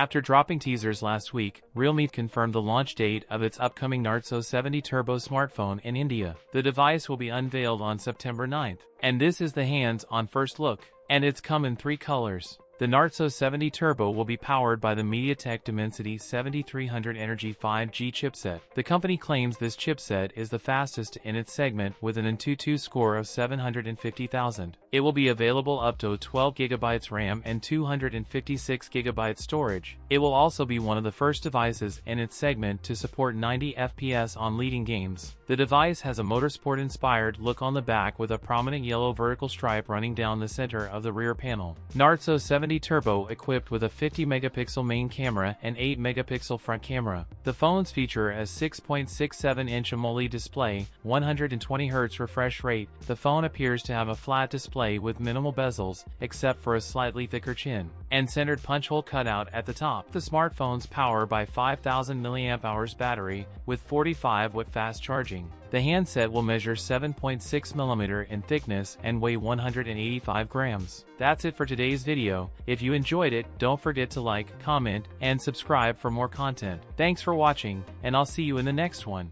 After dropping teasers last week, Realme confirmed the launch date of its upcoming Narzo 70 Turbo smartphone in India. The device will be unveiled on September 9th. And this is the hands-on first look. And it's come in 3 colors. The Narzo 70 Turbo will be powered by the MediaTek Dimensity 7300 Energy 5G chipset. The company claims this chipset is the fastest in its segment with an Antutu score of 750,000. It will be available up to 12GB RAM and 256GB storage. It will also be one of the first devices in its segment to support 90 FPS on leading games. The device has a motorsport-inspired look on the back with a prominent yellow vertical stripe running down the center of the rear panel. Narzo 70 Turbo equipped with a 50-megapixel main camera and 8-megapixel front camera. The phones feature a 6.67-inch AMOLED display, 120Hz refresh rate. The phone appears to have a flat display with minimal bezels, except for a slightly thicker chin, and centered punch hole cutout at the top. The smartphone's power by 5000 mAh battery, with 45W fast charging. The handset will measure 7.6mm in thickness and weigh 185 grams. That's it for today's video. If you enjoyed it, don't forget to like, comment, and subscribe for more content. Thanks for watching, and I'll see you in the next one.